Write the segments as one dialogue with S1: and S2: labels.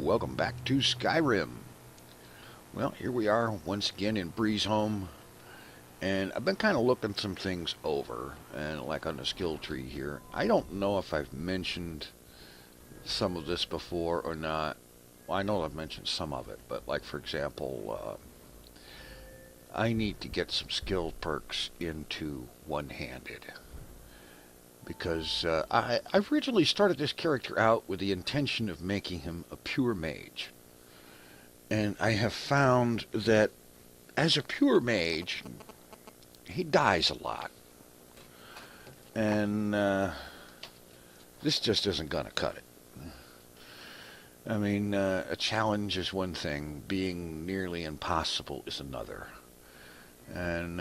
S1: welcome back to Skyrim. Well, here we are once again in Breeze Home, and I've been kind of looking some things over, and like on the skill tree here, I don't know if I've mentioned some of this before or not. Well, I know I've mentioned some of it, but like for example, I need to get some skill perks into one-handed. Because I originally started this character out with the intention of making him a pure mage. And I have found that as a pure mage, he dies a lot. And this just isn't going to cut it. I mean, a challenge is one thing, being nearly impossible is another. And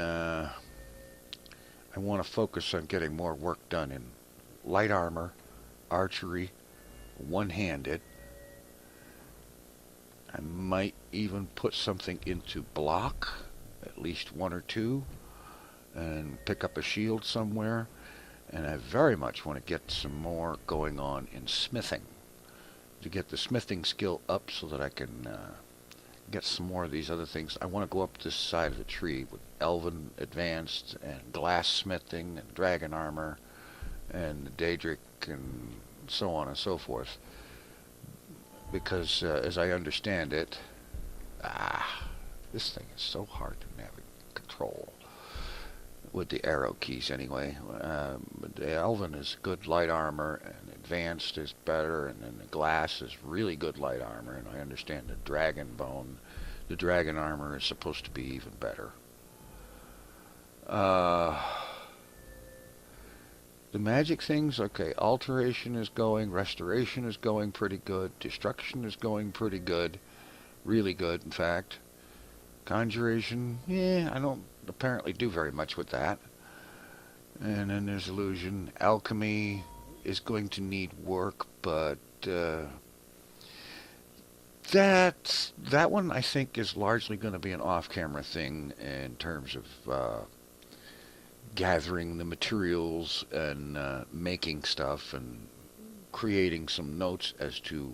S1: I want to focus on getting more work done in light armor, archery, one-handed. I might even put something into block, at least one or two, and pick up a shield somewhere. And I very much want to get some more going on in smithing, to get the smithing skill up so that I can get some more of these other things. I want to go up this side of the tree with Elven Advanced and Glass Smithing and Dragon Armor and Daedric and so on and so forth. Because as I understand it, this thing is so hard to control with the arrow keys anyway. But the Elven is good light armor, and Advanced is better, and then the Glass is really good light armor, and I understand the Dragon Bone, the Dragon Armor is supposed to be even better. The magic things, okay, Alteration is going, Restoration is going pretty good, Destruction is going pretty good, really good in fact. Conjuration, I don't apparently do very much with that. And then there's Illusion. Alchemy is going to need work, but that one I think is largely going to be an off-camera thing in terms of gathering the materials and making stuff and creating some notes as to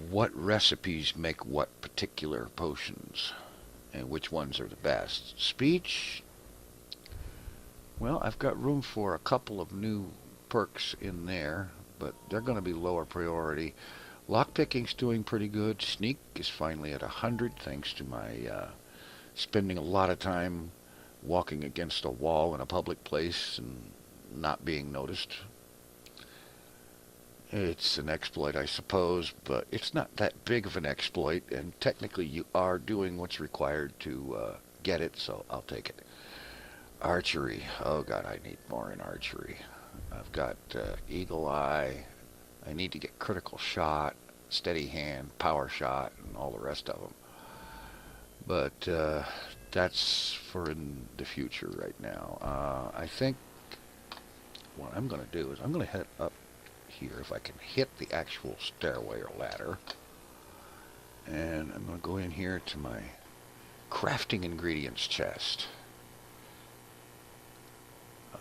S1: what recipes make what particular potions and which ones are the best. Speech, well, I've got room for a couple of new perks in there, but they're going to be lower priority. Lockpicking's doing pretty good. Sneak is finally at 100 thanks to my spending a lot of time walking against a wall in a public place and not being noticed. It's an exploit, I suppose, but it's not that big of an exploit, and technically you are doing what's required to get it, so I'll take it. Archery. Oh god, I need more in archery. I've got Eagle Eye. I need to get Critical Shot, Steady Hand, Power Shot, and all the rest of them. But that's for in the future right now. I think what I'm going to do is I'm going to head up here if I can hit the actual stairway or ladder. And I'm going to go in here to my crafting ingredients chest.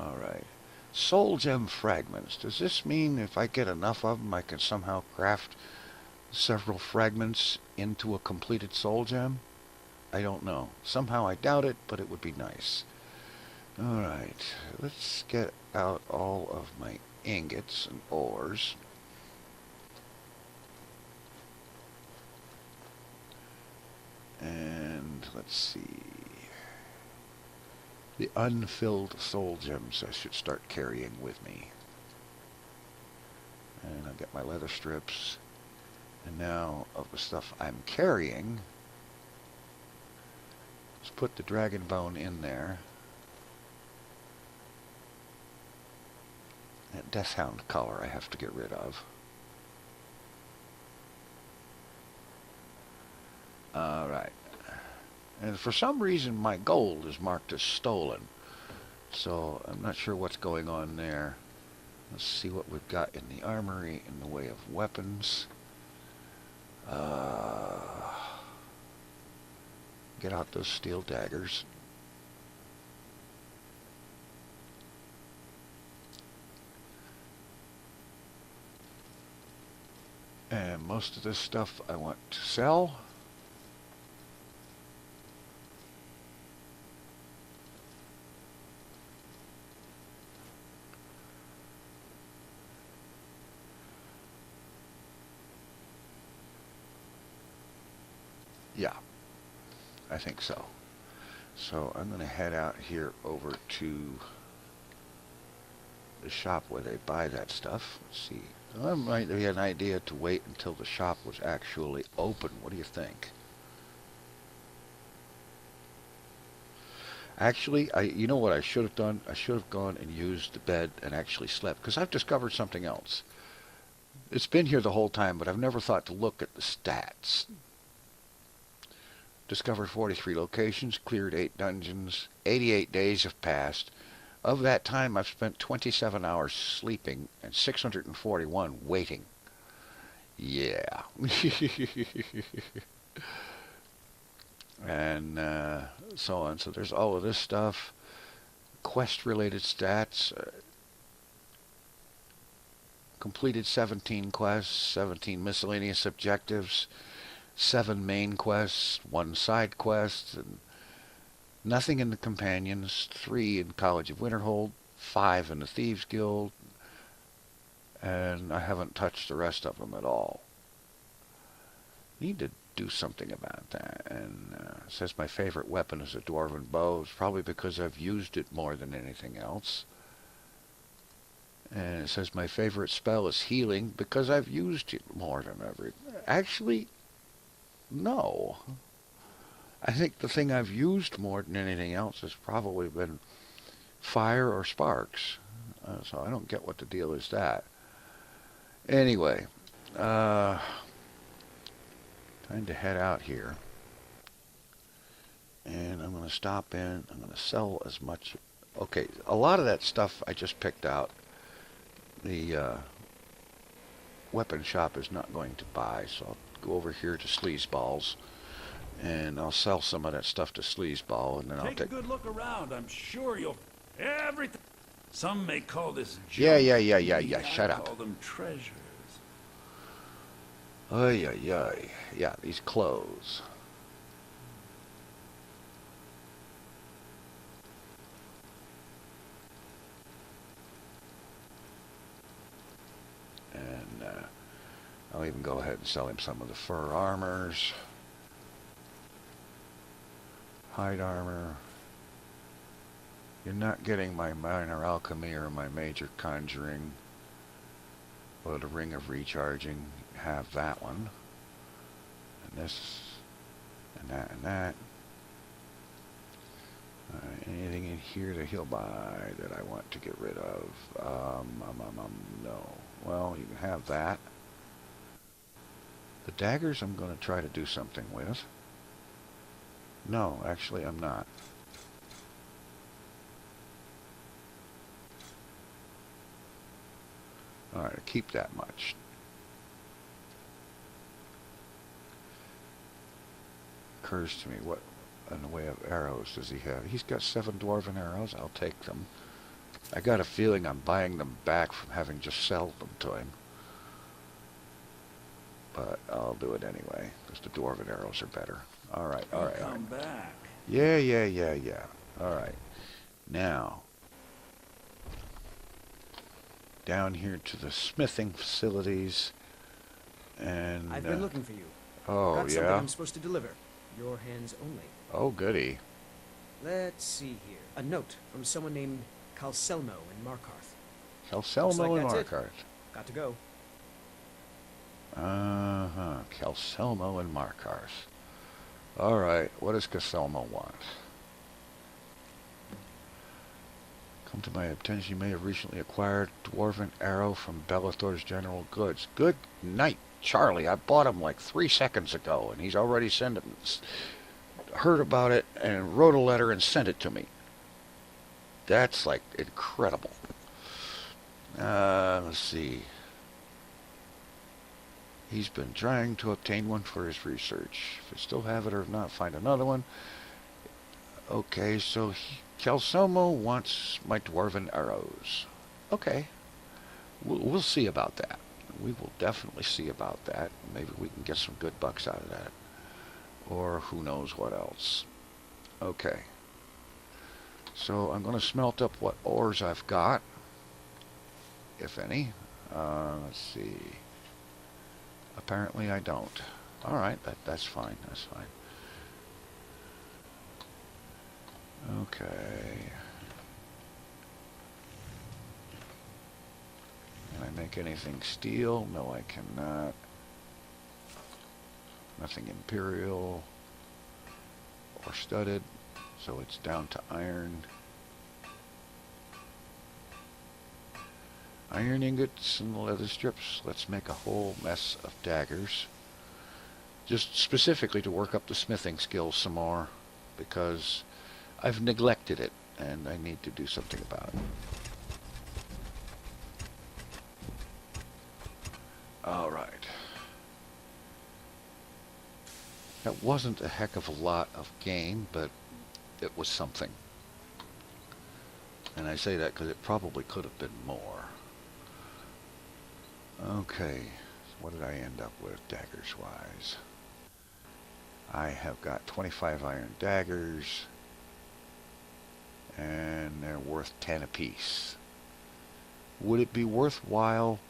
S1: Alright. Soul Gem Fragments. Does this mean if I get enough of them I can somehow craft several fragments into a completed Soul Gem? I don't know. Somehow I doubt it, but it would be nice. Alright. Let's get out all of my ingots and ores. And let's see. The unfilled soul gems I should start carrying with me. And I've got my leather strips. And now of the stuff I'm carrying, let's put the dragon bone in there. That Deathhound collar I have to get rid of. Alright. And for some reason my gold is marked as stolen. So I'm not sure what's going on there. Let's see what we've got in the armory in the way of weapons. Get out those steel daggers. And most of this stuff I want to sell. Yeah, I think so. So I'm going to head out here over to the shop where they buy that stuff. Let's see. That might be an idea to wait until the shop was actually open. What do you think? Actually, you know what I should have done? I should have gone and used the bed and actually slept, because I've discovered something else. It's been here the whole time, but I've never thought to look at the stats. Discovered 43 locations, cleared 8 dungeons, 88 days have passed. Of that time, I've spent 27 hours sleeping and 641 waiting. Yeah. And so on. So there's all of this stuff. Quest-related stats. Completed 17 quests, 17 miscellaneous objectives, 7 main quests, 1 side quest, and nothing in the Companions, 3 in College of Winterhold, 5 in the Thieves Guild, and I haven't touched the rest of them at all. Need to do something about that. And it says my favorite weapon is a dwarven bow. It's probably because I've used it more than anything else. And it says my favorite spell is healing because I've used it more than ever. Actually, no. I think the thing I've used more than anything else has probably been fire or sparks. So I don't get what the deal is that. Anyway, time to head out here. And I'm going to stop in. I'm going to sell as much. Okay, a lot of that stuff I just picked out. The weapon shop is not going to buy, so I'll go over here to Sleazeballs, and I'll sell some of that stuff to Sleazeball, and then I'll take
S2: a good look around. I'm sure you'll everything. Some may call this
S1: junk. Yeah. Shut up.
S2: Call them treasures.
S1: Ay. Yeah, these clothes. And I'll even go ahead and sell him some of the fur armors. Hide armor. You're not getting my minor alchemy or my major conjuring. Or the ring of recharging. Have that one. And this. And that and that. Anything in here that he'll buy that I want to get rid of? No. Well, you can have that. The daggers I'm going to try to do something with. No, actually I'm not. Alright, I'll keep that much. Occurs to me, what in the way of arrows does he have? He's got 7 dwarven arrows. I'll take them. I got a feeling I'm buying them back from having just sold them to him. But I'll do it anyway, because the dwarven arrows are better. Alright.
S2: Come back.
S1: Yeah. Alright. Now, down here to the smithing facilities. And
S3: I've been looking for you.
S1: Oh,
S3: got something
S1: yeah?
S3: I'm supposed to deliver. Your hands only.
S1: Oh, goody.
S3: Let's see here. A note from someone named Calcelmo in Markarth.
S1: Calcelmo and
S3: that's
S1: Markarth.
S3: Got to go.
S1: Calcelmo and Markarth. Alright, what does Calcelmo want? Come to my attention, you may have recently acquired dwarven arrow from Bellathor's General Goods. Good night, Charlie. I bought him like 3 seconds ago, and he's already heard about it and wrote a letter and sent it to me. That's like incredible. Let's see. He's been trying to obtain one for his research. If I still have it or not, find another one. Okay, so Calcelmo wants my dwarven arrows. Okay. We'll see about that. we will definitely see about that. Maybe we can get some good bucks out of that. Or who knows what else. Okay. So I'm going to smelt up what ores I've got, if any. Let's see. Apparently I don't. Alright, that's fine. That's fine. Okay. Can I make anything steel? No, I cannot. Nothing imperial or studded, so it's down to iron. Iron ingots and leather strips. Let's make a whole mess of daggers. Just specifically to work up the smithing skills some more, because I've neglected it and I need to do something about it. Alright. That wasn't a heck of a lot of game, but it was something. And I say that because it probably could have been more. Okay, so what did I end up with daggers-wise? I have got 25 iron daggers, and they're worth 10 apiece. Would it be worthwhile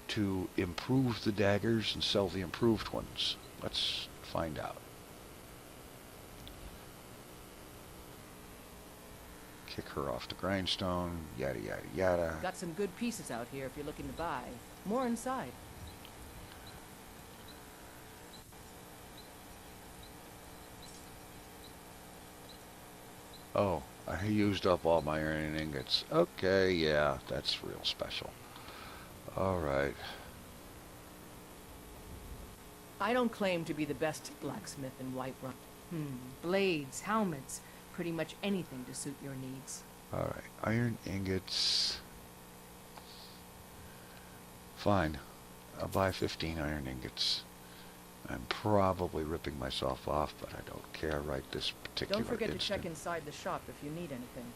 S1: to improve the daggers and sell the improved ones? Let's find out. Kick her off the grindstone, yada yada yada.
S4: Got some good pieces out here if you're looking to buy. More inside.
S1: Oh, I used up all my iron ingots. Okay, yeah, that's real special. Alright.
S4: I don't claim to be the best blacksmith in Whiterun. Blades, helmets, pretty much anything to suit your needs.
S1: Alright, iron ingots. Fine. I'll buy 15 iron ingots. I'm probably ripping myself off, but I don't care right this particular
S4: Don't forget to
S1: instant.
S4: check inside the shop if you need anything.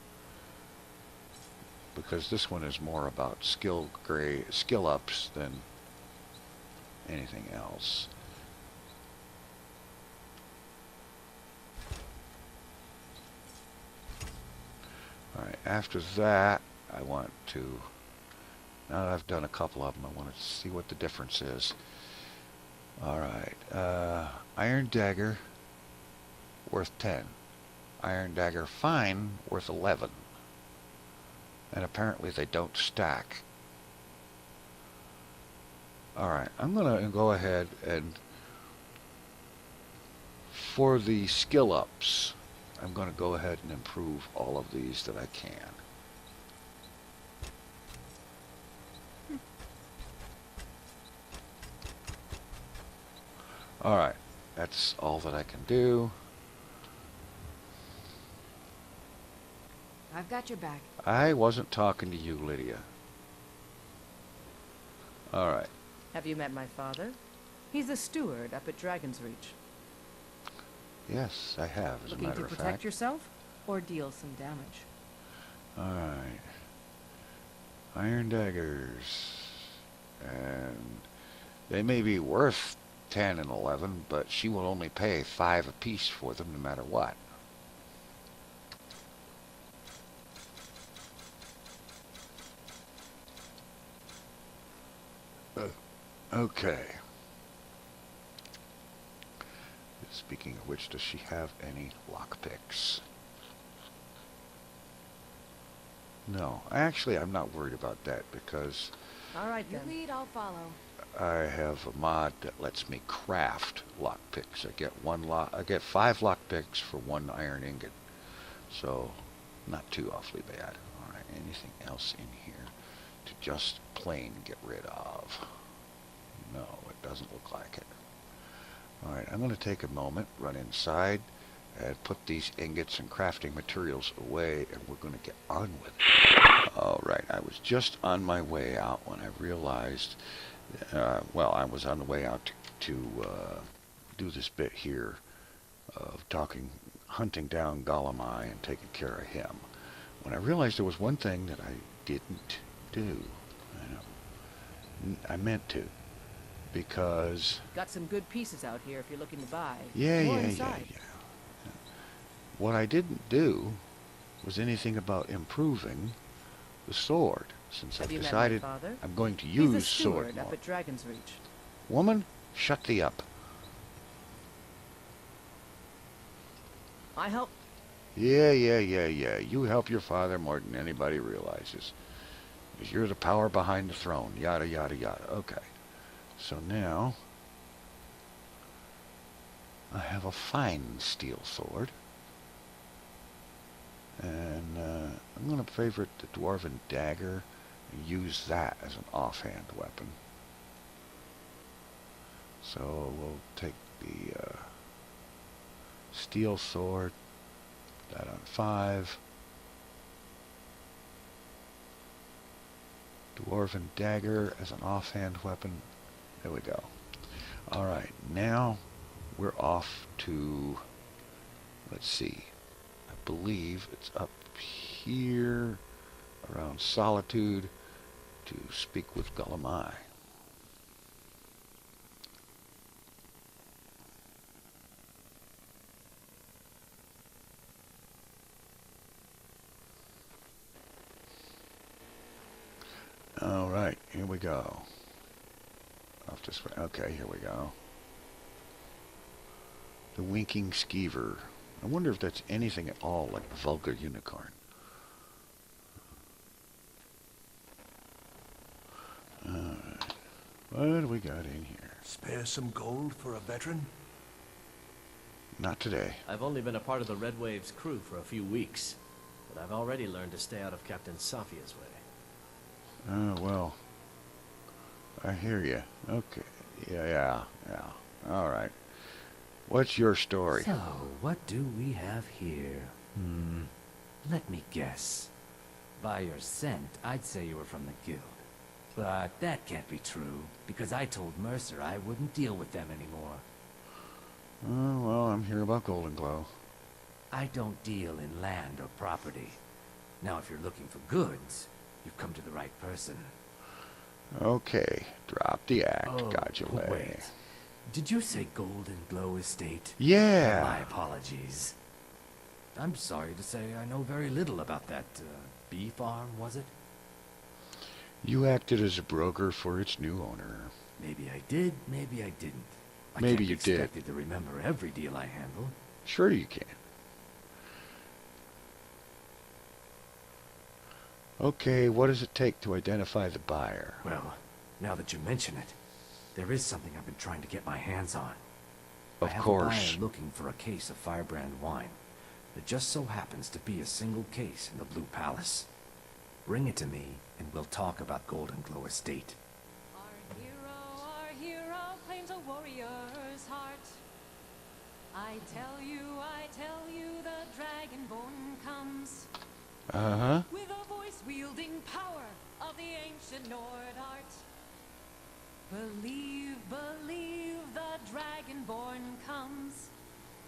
S1: Because this one is more about skill ups than anything else. Alright, after that, I want to, now that I've done a couple of them, I want to see what the difference is. Alright, iron dagger, worth 10. Iron dagger fine, worth 11. And apparently they don't stack. Alright, I'm going to go ahead and, for the skill ups, I'm going to go ahead and improve all of these that I can. Alright, that's all that I can do.
S5: I've got your back.
S1: I wasn't talking to you, Lydia. Alright.
S4: Have you met my father? He's the steward up at Dragon's Reach.
S1: Yes, I have, as a
S4: Looking
S1: matter
S4: to
S1: of
S4: protect
S1: fact.
S4: yourself or deal some damage?
S1: Alright. Iron daggers. And they may be worth 10 and 11, but she will only pay 5 apiece for them no matter what. Okay. Speaking of which, does she have any lockpicks? No. Actually, I'm not worried about that because
S4: All right
S5: You
S4: then.
S5: lead, I'll follow.
S1: I have a mod that lets me craft lockpicks. I get 5 lockpicks for 1 iron ingot. So, not too awfully bad. Alright, anything else in here to just plain get rid of? No, it doesn't look like it. Alright, I'm going to take a moment, run inside, and put these ingots and crafting materials away, and we're going to get on with it. Alright, I was just on my way out when I realized, well, I was on the way out to do this bit here of hunting down Golemai and taking care of him. When I realized there was one thing that I didn't do. I meant to. Because...
S4: Got some good pieces out here if you're looking to buy.
S1: Yeah,
S4: More
S1: yeah,
S4: inside.
S1: yeah. What I didn't do was anything about improving the sword, since I've
S4: Have you met my
S1: decided
S4: father?
S1: I'm going to
S4: He's the
S1: use sword
S4: steward
S1: more.
S4: up at Dragon's Reach.
S1: Woman, shut thee up.
S4: I help.
S1: Yeah. You help your father more than anybody realizes. Because you're the power behind the throne. Yada, yada, yada. Okay. So now, I have a fine steel sword. And I'm going to favorite the Dwarven Dagger and use that as an offhand weapon. So we'll take the steel sword, that on 5. Dwarven Dagger as an offhand weapon. There we go. Alright, now we're off to, let's see, I believe it's up here around Solitude to speak with Gulamai. Alright, here we go. Off this way. Okay, here we go. The Winking Skeever. I wonder if that's anything at all like the Vulgar Unicorn. Alright. What do we got in here?
S5: Spare some gold for a veteran?
S1: Not today.
S6: I've only been a part of the Red Wave's crew for a few weeks, but I've already learned to stay out of Captain Safia's way.
S1: Oh, well. I hear you. Okay. Yeah. Alright. What's your story?
S7: So, what do we have here? Let me guess. By your scent, I'd say you were from the guild. But that can't be true, because I told Mercer I wouldn't deal with them anymore.
S1: Oh, well, I'm here about Goldenglow.
S7: I don't deal in land or property. Now, if you're looking for goods, you've come to the right person.
S1: Okay. Drop the act.
S7: Oh,
S1: Got you lay.
S7: wait. Did you say Goldenglow Estate?
S1: Yeah.
S7: My apologies. I'm sorry to say I know very little about that, bee farm, was it?
S1: You acted as a broker for its new owner.
S7: Maybe I did, maybe I didn't.
S1: Maybe
S7: I
S1: you
S7: can't
S1: did.
S7: be expected to remember every deal I handle.
S1: Sure you can. Okay, what does it take to identify the buyer?
S7: Well, now that you mention it, there is something I've been trying to get my hands on.
S1: Of
S7: I have
S1: course.
S7: a buyer looking for a case of Firebrand wine. There just so happens to be a single case in the Blue Palace. Bring it to me, and we'll talk about Goldenglow Estate.
S8: Our hero claims a warrior's heart. I tell you, the Dragonborn comes.
S1: Uh-huh.
S8: With a voice wielding power of the ancient Nord art. Believe, the Dragonborn comes.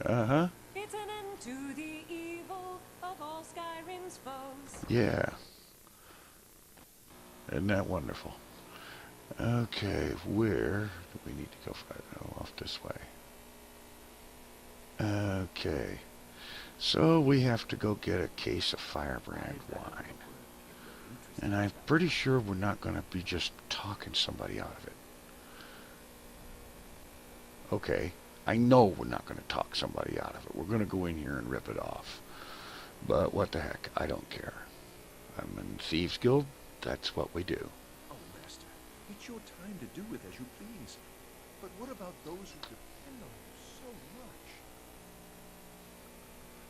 S1: Uh-huh.
S8: It's an end to the evil of all Skyrim's foes.
S1: Yeah. Isn't that wonderful? Okay, where do we need to go? Oh, off this way. Okay. So we have to go get a case of Firebrand wine. And I'm pretty sure we're not going to be just talking somebody out of it. Okay, I know we're not going to talk somebody out of it. We're going to go in here and rip it off. But what the heck, I don't care. I'm in Thieves Guild, that's what we do.
S5: Oh, Master, it's your time to do with as you please. But what about those who depend on you so much?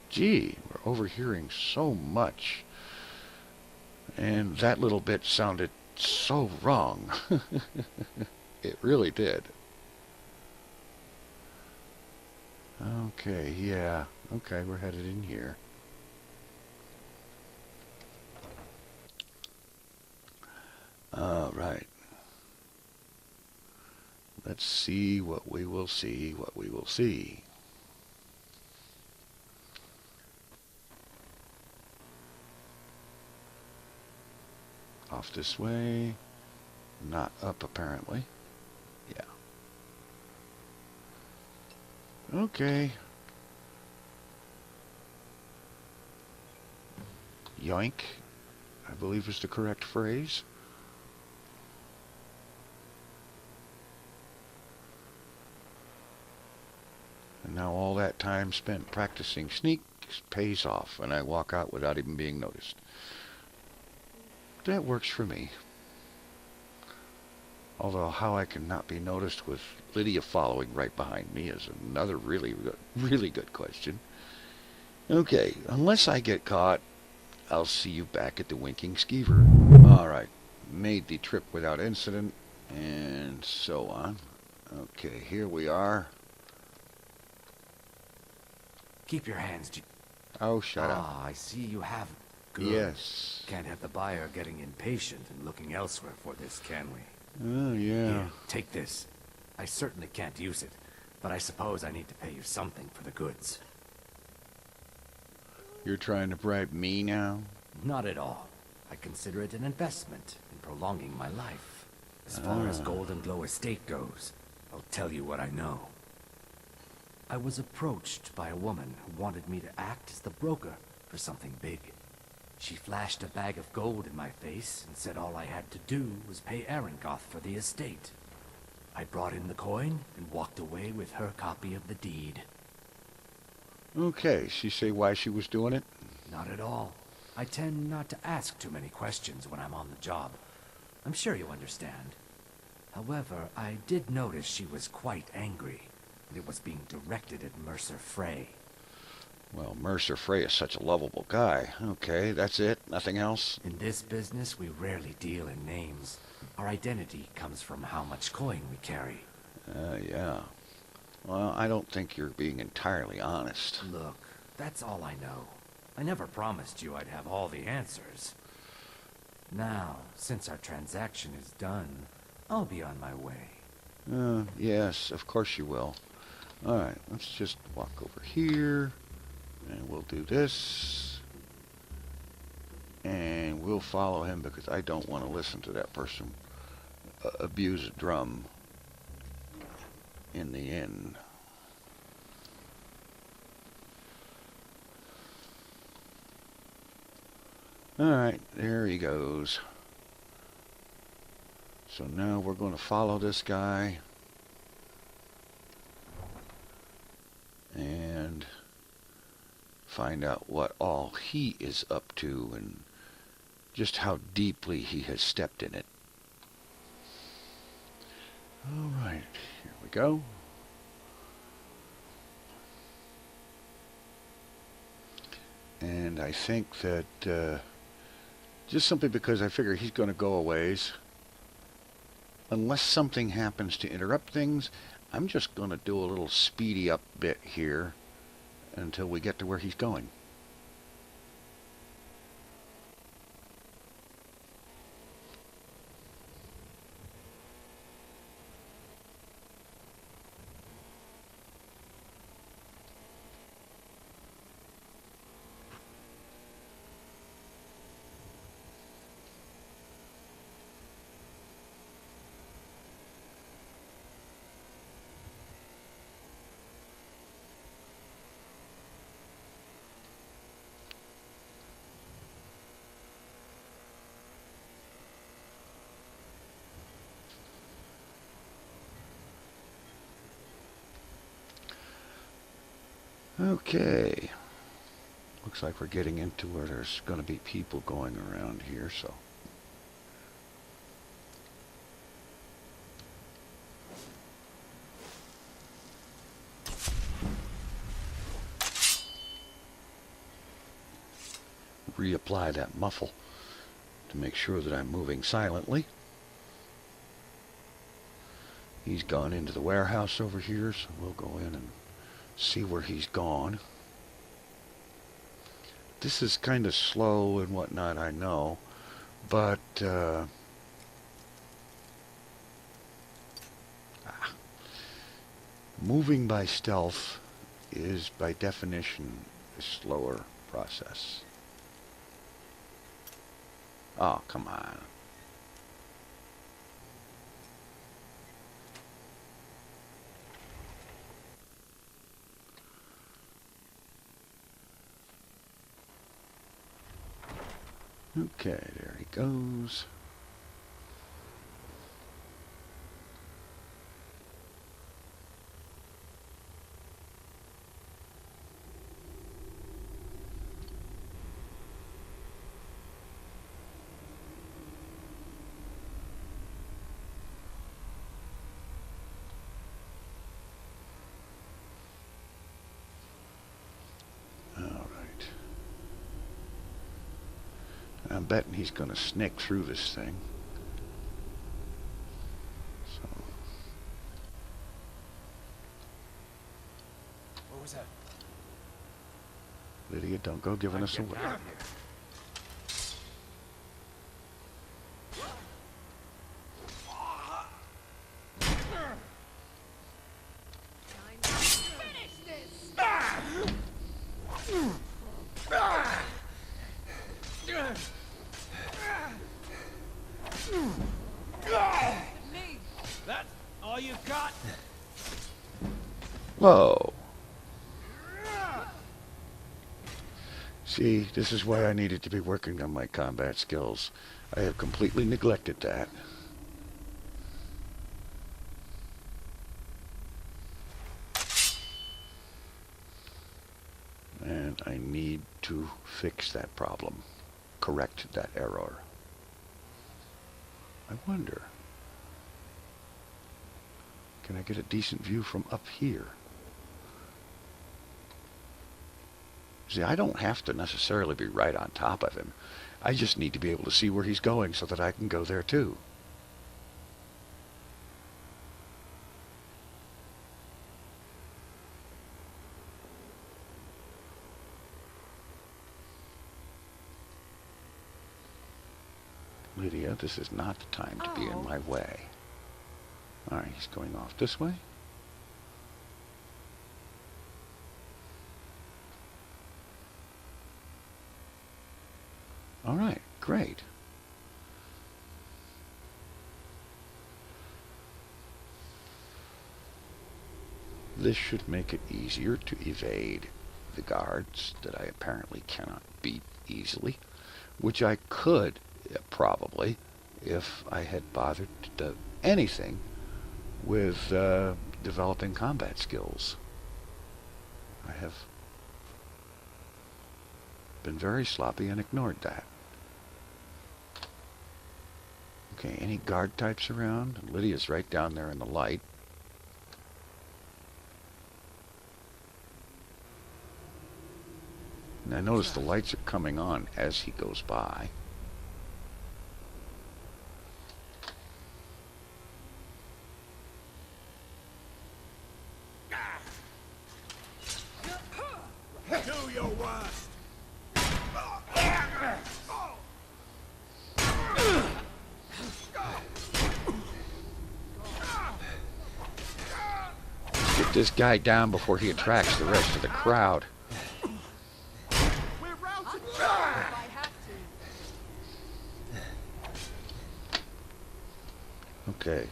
S1: Gee, we're overhearing so much. And that little bit sounded so wrong. It really did. Okay, yeah. Okay, we're headed in here. Alright. Let's see what we will see, what we will see. Off this way. Not up, apparently. Yeah. Okay. Yoink, I believe is the correct phrase. And now all that time spent practicing sneaks pays off, and I walk out without even being noticed. That works for me. Although how I can not be noticed with Lydia following right behind me is another really good question. Okay, unless I get caught, I'll see you back at the Winking Skeever. Alright, made the trip without incident, and so on. Okay, here we are.
S7: Keep your hands...
S1: Oh, shut up.
S7: Ah, I see you haven't. Good.
S1: Yes.
S7: Can't have the buyer getting impatient and looking elsewhere for this, can we?
S1: Oh, yeah.
S7: Here, take this. I certainly can't use it, but I suppose I need to pay you something for the goods.
S1: You're trying to bribe me now?
S7: Not at all. I consider it an investment in prolonging my life. As far as Goldenglow estate goes, I'll tell you what I know. I was approached by a woman who wanted me to act as the broker for something big. She flashed a bag of gold in my face and said all I had to do was pay Arengoth for the estate. I brought in the coin and walked away with her copy of the deed.
S1: Okay, she say why she was doing it?
S7: Not at all. I tend not to ask too many questions when I'm on the job. I'm sure you understand. However, I did notice she was quite angry, and it was being directed at Mercer Frey.
S1: Well, Mercer Frey is such a lovable guy. Okay, that's it? Nothing else?
S7: In this business, we rarely deal in names. Our identity comes from how much coin we carry.
S1: Yeah. Well, I don't think you're being entirely honest.
S7: Look, that's all I know. I never promised you I'd have all the answers. Now, since our transaction is done, I'll be on my way.
S1: Yes, of course you will. Alright, let's just walk over here. And we'll do this. And we'll follow him because I don't want to listen to that person abuse a drum in the inn. Alright, there he goes. So now we're going to follow this guy. And find out what all he is up to and just how deeply he has stepped in it. Alright, here we go. And I think that just simply because I figure he's going to go a ways, unless something happens to interrupt things, I'm just going to do a little speedy up bit here until we get to where he's going. Okay. Looks like we're getting into where there's going to be people going around here, so. Reapply that muffle to make sure that I'm moving silently. He's gone into the warehouse over here, so we'll go in and see where he's gone. This is kind of slow and whatnot, I know, but moving by stealth is by definition a slower process. Oh, come on. Okay, there he goes. I'm betting he's going to sneak through this thing. So.
S3: What was that?
S1: Lydia, don't go giving us away.
S2: That's all you got?
S1: Whoa. See, this is why I needed to be working on my combat skills. I have completely neglected that. And I need to fix that problem. Correct that error. I wonder, can I get a decent view from up here? See, I don't have to necessarily be right on top of him. I just need to be able to see where he's going so that I can go there too. Lydia, this is not the time to be in my way. Alright, he's going off this way. Alright, great. This should make it easier to evade the guards that I apparently cannot beat easily, which I could probably if I had bothered to do anything with developing combat skills. I have been very sloppy and ignored that. Okay, any guard types around? Lydia's right down there in the light. And I notice the lights are coming on as he goes by.
S2: Do your worst.
S1: Get this guy down before he attracts the rest of the crowd. Okay.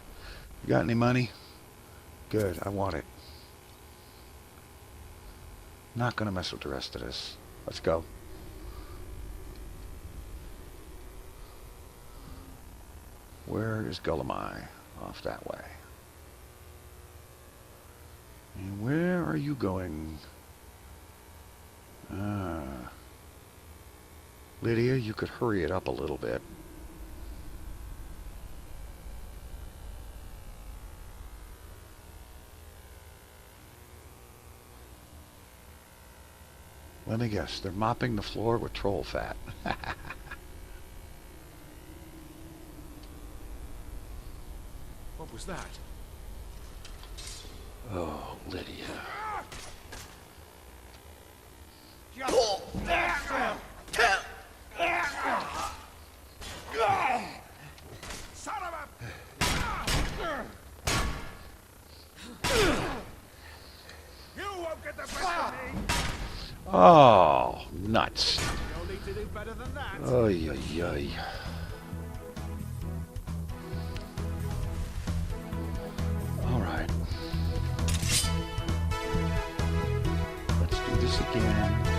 S1: You got any money? Good, I want it. Not gonna mess with the rest of this. Let's go. Where is Gulamai? Off that way. And where are you going? Lydia, you could hurry it up a little bit. Let me guess, they're mopping the floor with troll fat.
S5: What was that?
S1: Oh, Lydia.
S5: Son of a... You won't get the best of me!
S1: Oh, nuts.
S5: You'll need to do better than that.
S1: Oy, oy, oy. All right. Let's do this again.